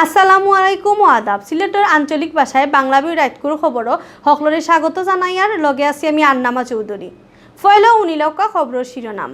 আসসালামু আলাইকুম ও আদাব। সিলেটের আঞ্চলিক ভাষায় বাংলাভিউ রাইটকুর খবর সকলরে স্বাগত জানাইয়ার লগে আছি আমি আন্নামা চৌধুরী। ফয়লা উনিলকা খবরের শিরোনাম।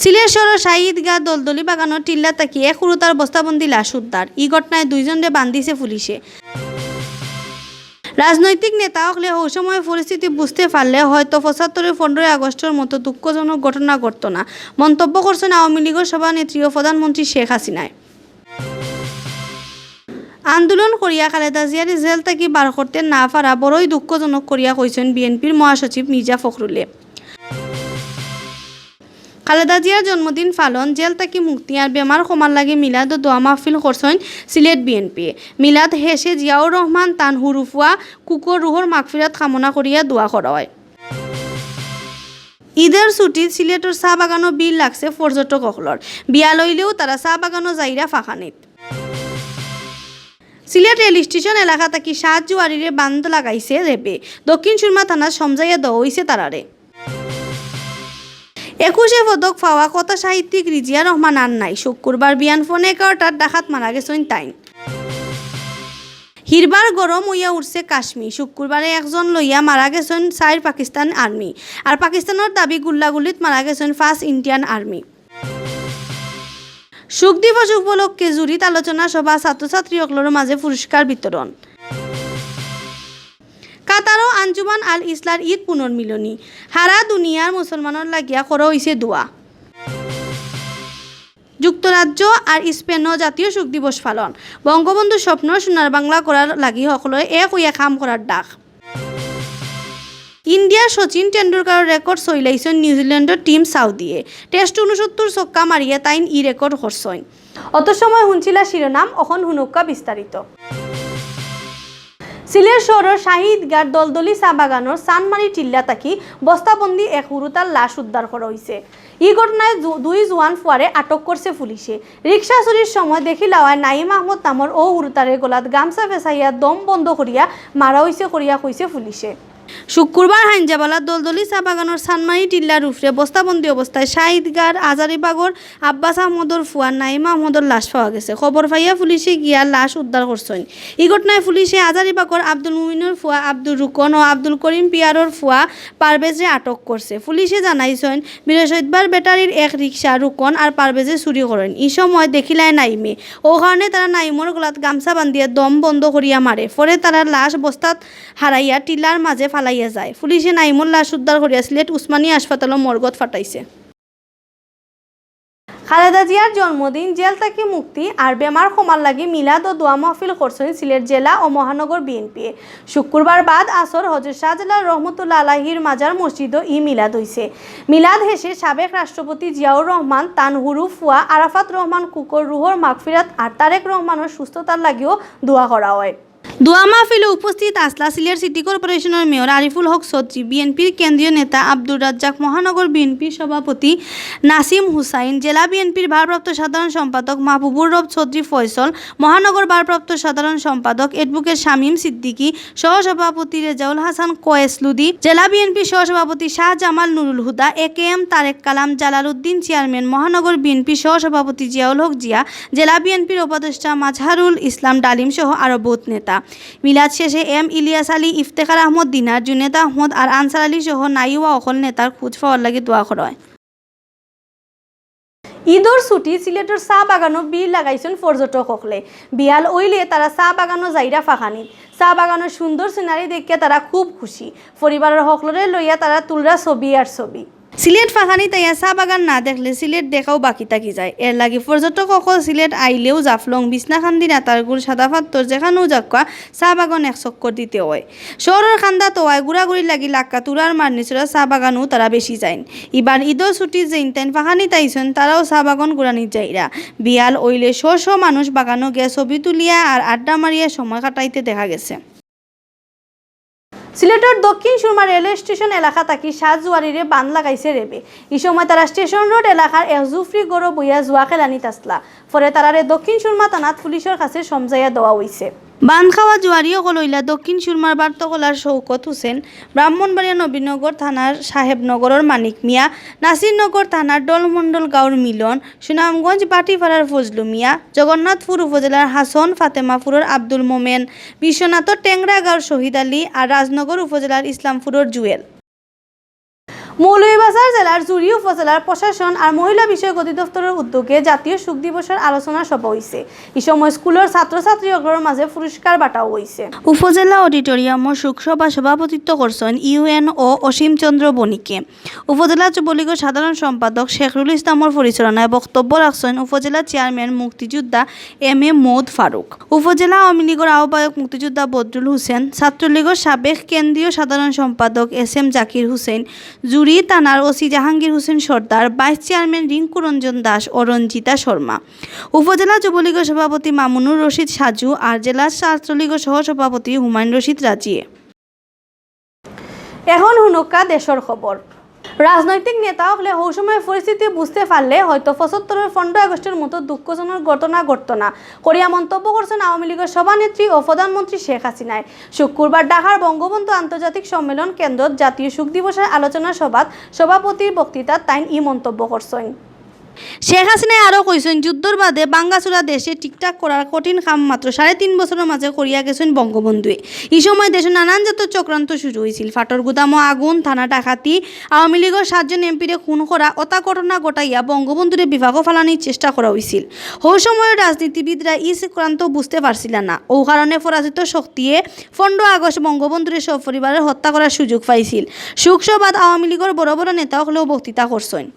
সিলেট শহর শাহিদগাঁ দলদলি বাগানের টিল্লা তাকিয়ে খুরুতার বস্তাবন্দি লাশ উদ্ধার। এই ঘটনায় দুইজনরে বান্ধিছে পুলিশে। রাজনৈতিক নেতা হলে ওই সময় পরিস্থিতি বুঝতে পারলে হয়তো ৭৫ 15 আগস্টের মতো দুঃখজনক ঘটনা ঘটত না, মন্তব্য করছেন আওয়ামী লীগের সভানেত্রী ও প্রধানমন্ত্রী শেখ হাসিনায়। আন্দোলন করিয়া খালেদা জিয়ার জেল থেকে বার করতে না পারা বড়ই দুঃখজনক করিয়া কইছেন বিএনপির মহাসচিব মির্জা ফখরুলে। খালেদা জিয়ার জন্মদিন পালন, জেল থেকে মুক্তি আর বেমার কমার লাগে মিলাদ ও দোয়া মাহফিল করছেন সিলেট বিএনপি। মিলাদ হেসে জিয়াউর রহমান তান হুরুফুয়া কুকুর রুহর মাগফিরাত কামনা করিয়া দোয়া করা হয়। ঈদের ছুটিত সিলেটের চাহ বাগানও বিল লাগছে পর্যটক সকলর। বিয়া লইলেও তারা চাহ বাগানও যাইরা ফাঁকানিত। সিলেট রেল স্টেশন এলাকা থেকে ৭ জুয়ারিরে বান্ধ লাগাইছে রেপে। দক্ষিণ সুরমা থানা সমঝাইয়া দেওয়া হইছে তারারে। ২১ পদক পাওয়া কথা সাহিত্যিক রিজিয়া রহমান আর নাই। শুক্রবার বিয়ান ফোনে ১১টার ডাকাত মারা গেছেন তাইন। হিরবার গরম হইয়া উঠছে কাশ্মীর। শুক্রবারে একজন লইয়া মারা গেছেন ৪ পাকিস্তান আর্মি। আর পাকিস্তানের দাবি গুল্লাগুলিত মারা গেছেন ৫ ইন্ডিয়ান আর্মি। শোক দিবস উপলক্ষে জুরিত আলোচনা সভা, ছাত্রছাত্রীসকলের মাঝে পুরস্কার বিতরণ। কাতার ও আঞ্জুমান আল ইসলার ঈদ পুনর্মিলনী। সারা দুনিয়ার মুসলমানের লাগিয়া করা হইছে দোয়া। যুক্তরাজ্য আর স্পেনও জাতীয় শোক দিবস পালন। বঙ্গবন্ধুর স্বপ্ন সোনার বাংলা করার লাগি সকলে এক হইয়া কাম করার ডাক। ইন্ডিয়ার শচীন টেন্ডুলকারের রেকর্ড চইলাইছেন নিউজিল্যান্ডের টিম সাউদিয়ে। টেস্ট ৬৯ ছক্কা মারিয়া তাইন ই রেকর্ড করছেন। অত সময় শুনছিলা শিরোনাম, এখন হুনুক্কা বিস্তারিত। সিলেট শহরের শাহিদগাঁর দলদলি চা বাগানের চানমারি টিল্লা তাকি বস্তাবন্দি এক হুরুতার লাশ উদ্ধার করা হয়েছে। এই ঘটনায় ২ জোয়ান ফুয়ারে আটক করছে পুলিশে। রিক্সা চুরির সময় দেখি লাওয়ায় নাইম আহমদ নামর ও হুরুতারের গলাত গামছা ফেসাইয়া দম বন্ধ করিয়া মারা হইছে করিয়া কইছে পুলিশে। শুক্রবার হাইনজাবালার দলদলি চা বাগানের সানমারি টিল্লার উপরে বস্তাবন্দি অবস্থায় শাহিদগাঁর আজারিবাগর আব্বাস আহমদর ফুয়া নাইম আহমদর লাশ পাওয়া গেছে। খবর পাইয়া পুলিশে গিয়া লাশ উদ্ধার করছেন। এই ঘটনায় পুলিশে আজারিবাগর আব্দুল মুমিনের ফুয়া আব্দুল রুকন ও আব্দুল করিম পিয়ারর ফুয়া পারভেজে আটক করছে। পুলিশে জানাইছেন বৃহস্পতিবার ব্যাটারির এক রিক্সা রুকন আর পারভেজে চুরি করেন। এই সময় দেখিলায় নাইমে, ও কারণে তারা নাইমর গলাত গামছা বান্ধিয়া দম বন্ধ করিয়া মারে। পরে তারা লাশ বস্তাত হারাইয়া টিল্লার মাঝে ফালাইয়া যায়। পুলিশে নাইমুর লাশ উদ্ধার করিয়া সিলেট উসমানী হাসপাতাল মর্গত ফাটাইছে। খালেদা জিয়ার জন্মদিন, জেল থেকে মুক্তি আর বেমার কমার লাগি মিলাদ ও দোয়া মাহফিল করছেন সিলেট জেলা ও মহানগর বিএনপি। শুক্রবার বাদ আসর হজরত শাহজালাল রহমতুল্লাহ আলাইহির মাজার মসজিদও ই মিলাদ হইছে। মিলাদ হেসে সাবেক রাষ্ট্রপতি জিয়াউর রহমান তান হুরুফ ফুয়া আরাফাত রহমান কুকুর রুহর মাগফিরাত আর তারেক রহমানের সুস্থতার লাগিও দোয়া করা হয়। দোয়া মাহফিলে উপস্থিত আসলা সিলেট সিটি কর্পোরেশনের মেয়র আরিফুল হক চৌধুরী, বিএনপির কেন্দ্রীয় নেতা আব্দুর রাজ্জাক, মহানগর বিএনপির সভাপতি নাসিম হুসাইন, জেলা বিএনপির ভারপ্রাপ্ত সাধারণ সম্পাদক মাহবুবুর রব চৌধুরী ফয়সল, মহানগর ভারপ্রাপ্ত সাধারণ সম্পাদক অ্যাডভোকেট শামীম সিদ্দিকী, সহসভাপতি রেজাউল হাসান কোয়েসলুদি, জেলা বিএনপির সহসভাপতি শাহ জামাল নুরুল হুদা, AKM তারেক কালাম, জালালউদ্দিন চেয়ারম্যান, মহানগর বিএনপির সহসভাপতি জিয়াউল হক জিয়া, জেলা বিএনপির উপদেষ্টা মাজহারুল ইসলাম ডালিম সহ আরও বহুত নেতা। মিলাদ শেষে এম ইলিয়াস আলী, ইফতেখার আহমদ দিনার, জুনেদ আহমদ আর আনসার আলী সহ নাইওয়া অকল নেতার খোঁজ পাওয়ার লাগে দোয়া করা হয়। ঈদর ছুটি সিলেটের চা বাগানও বিল লাগাইছেন পর্যটক সকলে। বিয়াল ওইলে তারা চা বাগানও যাইরা ফাঁকানি। চা বাগানের সুন্দর সিনারি দেখে তারা খুব খুশি। পরিবারের সকলরে লইয়া তারা তুলরা ছবি আর ছবি। সিলেট ফাঁকানি তাইয়া চা বাগান না দেখলে সিলেট দেখাও বাকি থাকি যায়। এর লাগে পর্যটক সকল সিলেট আইলেও জাফলং, বিছনাখান্দি, নাতারগুল, সাদাপাত্তর যেখানেও যাক্কা চা বাগান এক চক্কর দিতে হয়। শহরের খান্দা তোয়ায় ঘুরাঘুরি লাগি লাক্কা তুরার মারনিচরা চা বাগানও তারা বেশি যায়। এবার ঈদর ছুটি যেইন তাইন ফাঁকানি তাইছেন তারাও চা বাগান ঘুরানি যাইরা। বিয়াল ওইলে শ মানুষ বাগানও গিয়া ছবি তুলিয়া আর আড্ডা মারিয়া সময় কাটাইতে দেখা গেছে। সিলেটের দক্ষিণ সুরমা রেলওয়ে স্টেশন এলাকা থেকে ৭ জুয়ারিরে বান লাগাইছে রেবে। এই সময় তারা স্টেশন রোড এলাকার একজুফরি গড় বইয়া জুয়া খেলানিত আসলা। পরে তারারে দক্ষিণ সুরমা থানাত পুলিশের কাছে সমঝাইয়া দেওয়া হয়েছে। বানখাওয়া জোয়ারি কলইলা দক্ষিণ সুরমার বার্তকলার শৌকত হোসেন, ব্রাহ্মণবাড়িয়া নবীনগর থানার সাহেবনগরের মানিক মিয়া, নাসিরনগর থানার ডলমন্ডল গাঁওর মিলন, সুনামগঞ্জ বাটিপাড়ার ফজলু মিয়া, জগন্নাথপুর উপজেলার হাসন ফাতেমাপুরের আব্দুল মোমেন, বিশ্বনাথর টেংরা গাঁওর শহীদ আলী আর রাজনগর উপজেলার ইসলামপুরের জুয়েল। মৌলভীবাজার জেলার জুড়ি উপজেলার প্রশাসন আর মহিলা বিষয়ক অধিদপ্তরের উদ্যোগে জাতীয় শোক দিবসের আলোচনা সভা হয়েছে। এই সময় স্কুলের ছাত্রছাত্রীদের মাঝে পুরস্কার বাটাও হয়েছে। উপজেলা অডিটোরিয়ামর শোক সভা সভাপতিত্ব করছেন ইউএনও অসীম চন্দ্র বণিকে। উপজেলা যুবলীগের সাধারণ সম্পাদক শেখরুল ইসলামর পরিচালনায় বক্তব্য রাখছেন উপজেলা চেয়ারম্যান মুক্তিযোদ্ধা এম এ মৌদ ফারুক, উপজেলা আওয়ামী লীগের আহ্বায়ক মুক্তিযোদ্ধা বদরুল হোসেন, ছাত্রলীগের সাবেক কেন্দ্রীয় সাধারণ সম্পাদক এস এম জাকির হোসেন, থানার ওসি জাহাঙ্গীর হোসেন সর্দার, ভাইস চেয়ারম্যান রিঙ্কু রঞ্জন দাস ও রঞ্জিতা শর্মা, উপজেলা যুবলীগের সভাপতি মামুনুর রশিদ সাজু আর জেলা ছাত্রলীগের সহসভাপতি হুমায়ুন রশিদ রাজিয়ে। এখন হুনকা দেশের খবর। রাজনৈতিক নেতা হলে ওই সময় পরিস্থিতি বুঝতে পারলে হয়তো ৭৫ 15 আগস্টের মতো দুঃখজনক ঘটনা ঘটত না করিয়া মন্তব্য করছেন আওয়ামী লীগের সভানেত্রী ও প্রধানমন্ত্রী শেখ হাসিনায়। শুক্রবার ঢাকার বঙ্গবন্ধু আন্তর্জাতিক সম্মেলন কেন্দ্রত জাতীয় শোক দিবসের আলোচনা সভাত সভাপতির বক্তৃতাত তাইন ই মন্তব্য করছেন। শেখ হাসিনায় আরও কইছেন, যুদ্ধর বাদে বাঙ্গাচুরা দেশে ঠিকঠাক করার কঠিন কাম মাত্র 3.5 বছরের মাঝে করিয়া গেছেন বঙ্গবন্ধুয়ে। এই সময় দেশে নানান জাতীয় চক্রান্ত শুরু হয়েছিল। ফাটর গুদামো আগুন, থানা ডাকাতি, আওয়ামী লীগের 7 জন এমপিরে খুন করা, অতা ঘটনা ঘটাইয়া বঙ্গবন্ধুরে বিভাগও ফালানির চেষ্টা করা হয়েছিল। ওই সময়ের রাজনীতিবিদরা এই চক্রান্ত বুঝতে পারছিল না। ও কারণে পরাজিত শক্তিয়ে 15 আগস্ট বঙ্গবন্ধুরে সপরিবারের হত্যা করার সুযোগ পাইছিল। শোকসভাত আওয়ামী লীগের বড় বড় নেতা হলেও বক্তৃতা করছেন।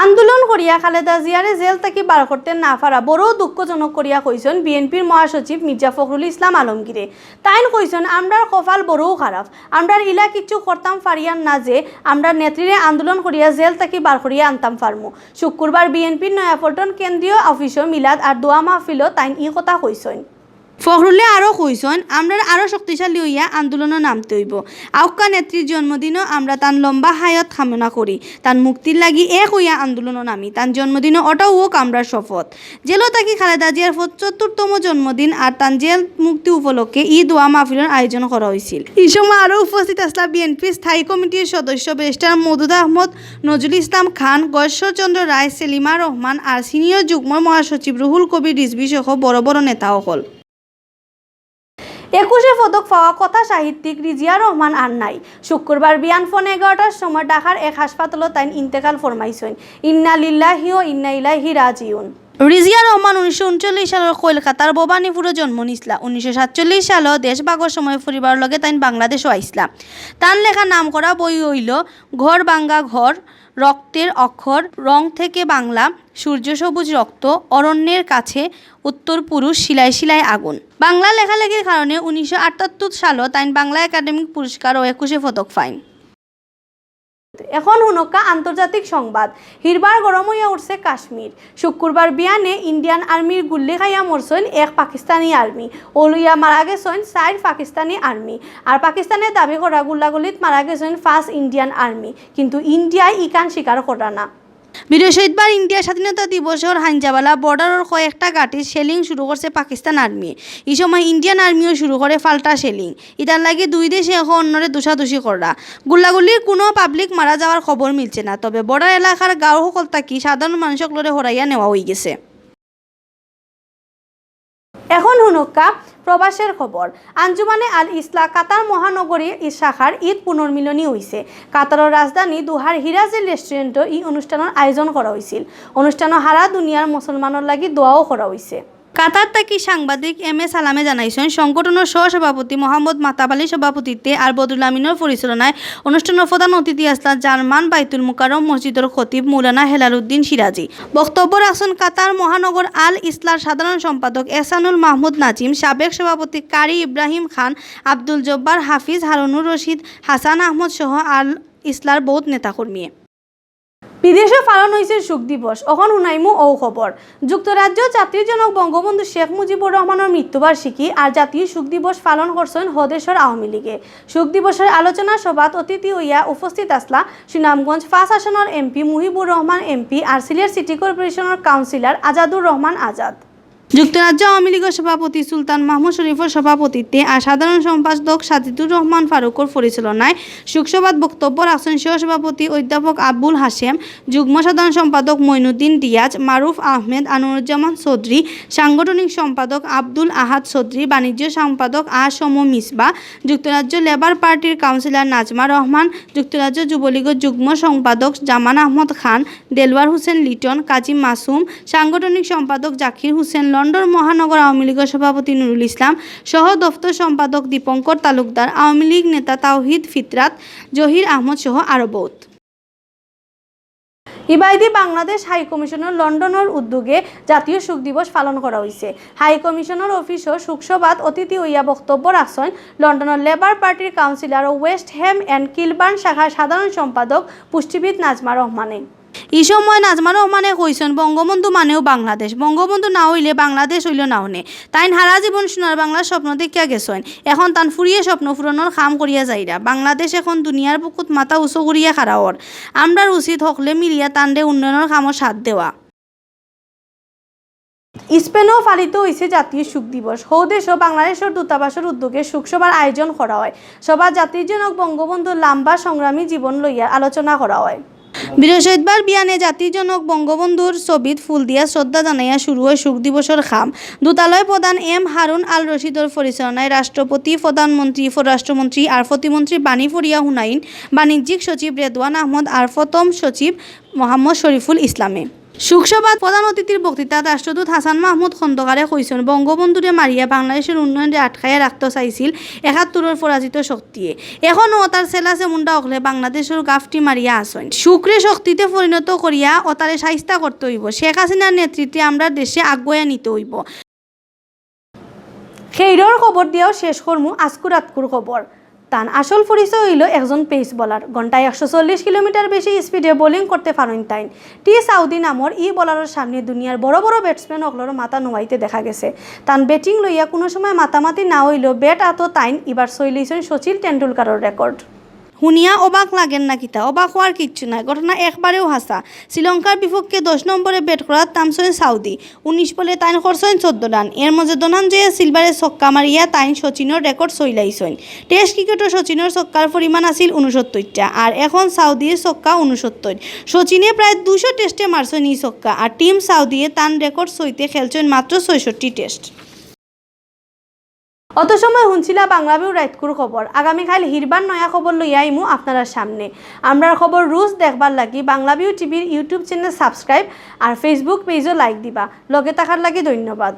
আন্দোলন করিয়া খালেদা জিয়ারে জেল থেকে বার করতে না পারা বড় দুঃখজনক করিয়া কইছেন বিএনপির মহাসচিব মির্জা ফখরুল ইসলাম আলমগীরে। তাইন কইছেন, আমরার কপাল বড়ও খারাপ, আমরার ইলা কিচ্ছু করতাম পারিয়ান না যে আমরা নেত্রীরে আন্দোলন করিয়া জেল থেকে বার করিয়া আনতাম পারমু। শুক্রবার বিএনপির নয়াপল্টন কেন্দ্রীয় অফিসে মিলাদ আর দোয়া মাহফিলও তাইন ই কথা কইছেন। ফখরুলে আরও কইছেন, আমরা আরও শক্তিশালী হইয়া আন্দোলনে নামতে হইব। আউকা নেত্রীর জন্মদিনও আমরা তার লম্বা হায়াত কামনা করি, তার মুক্তির লাগি এক হইয়া আন্দোলনে নামি। তার জন্মদিনও ওটাও হোক আমরা শপথ। জেলও থাকি খালেদা জিয়ার 75তম জন্মদিন আর তার জেল মুক্তি উপলক্ষে ই দোয়া মাহফিলের আয়োজন করা হয়েছিল। এই সময় আরও উপস্থিত আসলা বিএনপির স্থায়ী কমিটির সদস্য ব্যারিস্টার মওদুদ আহমদ, নজরুল ইসলাম খান, গয়েশ্বরচন্দ্র রায়, সেলিমা রহমান আর সিনিয়র যুগ্ম মহাসচিব রুহুল কবির রিজভী সহ বড় বড় নেতাসকল। 21 পদক পাওয়া কথা সাহিত্যিক রিজিয়া রহমান আর নাই। শুক্রবার বিয়ান 11:15টার সময় ঢাকার এক হাসপাতালে তাইন ইন্তেকাল ফরমাইছেন। ইন্না লিল্লাহি ও ইন্না ইলাইহি রাজিউন। রিজিয়া রহমান 1939 সালের কলকাতার ভবানীপুরে জন্ম নিছিলা। 1947 সালে দেশভাগের সময় পরিবারের লগে তাইন বাংলাদেশও আইসলা। তার লেখা নাম করা বই হইল ঘর ভাঙ্গা ঘর, রক্তের অক্ষর, রং থেকে বাংলা, সূর্য সবুজ রক্ত, অরণ্যের কাছে, উত্তর পুরুষ, শিলায় শিলায় আগুন। বাংলা লেখালেখির কারণে 1978 সালে তাইন বাংলা একাডেমিক পুরস্কার ও 21 পদক পাইন। এখন হুনকা আন্তর্জাতিক সংবাদ। হিরবার গরম হইয়া উঠছে কাশ্মীর। শুক্রবার বিয়ানে ইন্ডিয়ান আর্মির গুল্লি খাইয়া মরছেন এক পাকিস্তানি আর্মি। ওলইয়া মারা গেছেন 4 পাকিস্তানি আর্মি। আর পাকিস্তানের দাবি করা গুল্লাগুলিত মারা গেছেন 5 ইন্ডিয়ান আর্মি, কিন্তু ইন্ডিয়ায় ইকান স্বীকার করা না। বৃহস্পতিবার ইন্ডিয়ার স্বাধীনতা দিবসের হাঞ্জাবালা বর্ডারের কয়েকটা ঘাটি শেলিং শুরু করছে পাকিস্তান আর্মি। এই সময় ইন্ডিয়ান আর্মিও শুরু করে পাল্টা শেলিং। ইতার লাগে দুই দেশে এখন অন্যরে দোষাদোষি করা। গুল্লাগুলির কোনো পাবলিক মারা যাওয়ার খবর মিলছে না, তবে বর্ডার এলাকার গাঁও সকল থাকি সাধারণ মানুষক লড়ে হরাইয়া নেওয়া হয়ে গেছে। এখন হুনকা প্রবাসের খবর। আঞ্জুমানে আল ইসলা কাতার মহানগরী শাখার ঈদ পুনর্মিলনী হয়েছে। কাতারের রাজধানী দুহার হিরাজেল রেস্টুরেন্টও এই অনুষ্ঠানের আয়োজন করা হয়েছিল। অনুষ্ঠানে হারা দুনিয়ার মুসলমানের লাগি দোয়াও করা হয়েছে। কাতার থেকে সাংবাদিক এম এ সালামে জানাইছেন, সংগঠনের সহসভাপতি মোহাম্মদ মাতাব আলীর সভাপতিত্বে আর বদরুল আমিনের পরিচালনায় অনুষ্ঠানের প্রধান অতিথি আসলা জার্মান বাইতুল মুকাররম মসজিদের খতিব মৌলানা হেলালুদ্দিন সিরাজি। বক্তব্য রাখছেন কাতার মহানগর আল ইসলার সাধারণ সম্পাদক এহসানুল মাহমুদ নাজিম, সাবেক সভাপতি কারি ইব্রাহিম খান, আব্দুল জব্বার, হাফিজ হারুনুর রশিদ, হাসান আহমদ সহ আল ইসলার বহুত নেতাকর্মী। বিদেশে পালন হয়েছে শোক দিবস। এখন শুনাইমু ও খবর। যুক্তরাজ্য জাতির জনক বঙ্গবন্ধু শেখ মুজিবুর রহমানের মৃত্যুবার্ষিকী আর জাতীয় শোক দিবস পালন করছেন হদেশ্বর আওয়ামী লীগে। শোক দিবসের আলোচনা সভাত অতিথি হইয়া উপস্থিত আসলা সুনামগঞ্জ 5 আসনের এমপি মুহিবুর রহমান এমপি আর সিলেট সিটি কর্পোরেশনের কাউন্সিলর আজাদুর রহমান আজাদ। যুক্তরাজ্য আওয়ামী লীগের সভাপতি সুলতান মাহমুদ শরীফের সভাপতিত্বে আর সাধারণ সম্পাদক সাজিদুর রহমান ফারুকর পরিচালনায় শোকসভাত বক্তব্য রাখছেন সহসভাপতি অধ্যাপক আবুল হাশেম, যুগ্ম সাধারণ সম্পাদক মঈনুদ্দিন রিয়াজ, মারুফ আহমেদ, আনোয়ারুজ্জামান চৌধুরী, সাংগঠনিক সম্পাদক আব্দুল আহাদ চৌধুরী, বাণিজ্য সম্পাদক আসম মিসবা, যুক্তরাজ্য লেবার পার্টির কাউন্সিলর নাজমা রহমান, যুক্তরাজ্য যুবলীগের যুগ্ম সম্পাদক জামান আহমদ খান, দেলওয়ার হোসেন লিটন, কাজী মাসুম, সাংগঠনিক সম্পাদক জাকির হোসেন, লন্ডন মহানগর আওয়ামী লীগের সভাপতি নুরুল ইসলাম, সহ দফতর সম্পাদক দীপঙ্কর তালুকদার, আওয়ামী লীগ নেতা তাওহিদ ফিতরাত, জহির আহমদ সহ আরো বহুত। ইবাইদি বাংলাদেশ হাই কমিশনের লন্ডনের উদ্যোগে জাতীয় শোক দিবস পালন করা হয়েছে। হাই কমিশনের অফিসও শোকসভাত অতিথি হইয়া বক্তব্য রাখছেন লন্ডনের লেবার পার্টির কাউন্সিলর ও ওয়েস্ট হ্যাম অ্যান্ড কিলবার্ন শাখার সাধারণ সম্পাদক পুষ্টিবিদ নাজমা রহমানে। এই সময় নাজমা রহমানে কইছেন বঙ্গবন্ধু মানেও বাংলাদেশ, বঙ্গবন্ধু না হইলে বাংলাদেশ হইল না হনে। তাই হারা জীবন সোনার বাংলার স্বপ্ন দেখিয়া গেছেন, এখন তান ফুরিয়ে স্বপ্ন পূরণের কাম করিয়া যাইরা। বাংলাদেশ এখন দুনিয়ার বুকুত মাথা উঁচু করিয়া খাড়াওর। আমরার উচিত হকলে মিলিয়া তান্ডে উন্নয়নের কামও সাথ দেওয়া। স্পেনেও পালিত হয়েছে জাতীয় শোক দিবস। দেশ ও বাংলাদেশের দূতাবাসের উদ্যোগে শোকসভার আয়োজন করা হয়। সভা জাতির জনক বঙ্গবন্ধুর লম্বা সংগ্রামী জীবন লইয়া আলোচনা করা হয়। বৃহস্পতিবার বিয়ানে জাতির জনক বঙ্গবন্ধুর ছবিত ফুল দিয়া শ্রদ্ধা জানাইয়া শুরু হয় শোক দিবসের খাম। দূতালয় প্রধান এম হারুন আল রশিদর পরিচালনায় রাষ্ট্রপতি, প্রধানমন্ত্রী, পররাষ্ট্রমন্ত্রী আর প্রতিমন্ত্রী বাণী ফরিয়া হুনাইন, বাণিজ্যিক সচিব রেদওয়ান আহমদ আর প্রথম সচিব মোহাম্মদ শরীফুল ইসলামে। শোকসভাত প্রধান অতিথির বক্তৃতাত রাষ্ট্রদূত হাসান মাহমুদ খন্দকারে কইছেন বঙ্গবন্ধুরে মারিয়া বাংলাদেশের উন্নয়নে আটকাইয়া রাখতে চাইছিল ৭১ পরাজিত শক্তিয়ে। এখনও তার সেলা চেমুন্ডা অকলে বাংলাদেশের গাফটি মারিয়া আসেন। শুক্রে শক্তিতে পরিণত করিয়া অতারে সাইস্তা করতে হইব। শেখ হাসিনার নেতৃত্বে আমরা দেশে আগুয়া নিতে হইব। খেইরর খবর দিয়েও শেষ করমু আজকুর আতকুর খবর। তান আসল পরিচয় হইল একজন পেস বলার। ঘন্টায় ১৪০ কিলোমিটার বেশি স্পিডে বোলিং করতে পারেন তাইন। সাউদি নামর ই বলারের সামনে দুনিয়ার বড় বড় ব্যাটসম্যান অকলর মাথা নোয়াইতে দেখা গেছে। তান ব্যাটিং লইয়া কোনো সময় মাতামাতি না হইলেও ব্যাট আত তাইন এবার চলিয়েছেন সচিন টেন্ডুলকারের রেকর্ড। শুনিয়া অবাক লাগেন না কিতা? অবাক হওয়ার কিচ্ছু নাই, ঘটনা একবারেও হাসা। শ্রীলঙ্কার বিপক্ষে 10 নম্বরে ব্যাট করার তামছেন সাউদি। 19 বলে তাইন করছেন 14 রান। এর মধ্যে ধনঞ্জয়ে সিলভারে ছক্কা মারিয়া তাইন সচিনের রেকর্ড চইলাইছেন। টেস্ট ক্রিকেটও সচিনের ছক্কার পরিমাণ আছিল 69টা, আর এখন সাউদির ছক্কা 69। সচিনে প্রায় 200 টেস্টে মারছেন এই ছক্কা, আর টিম সাউদিয়ে তান রেকর্ড সইতে খেলছেন মাত্র 66 টেস্ট। অত সময় শুনছিলা বাংলাভিউ রাইতকুর খবর। আগামীকাল হিরবার নয়া খবর লইয়া আইমু আপনারা সামনে। আমরার খবর রোজ দেখবার লাগি বাংলাভিউ টিভির ইউটিউব চ্যানেল সাবস্ক্রাইব আর ফেসবুক পেজও লাইক দিবা। লগে থাকার লাগি ধন্যবাদ।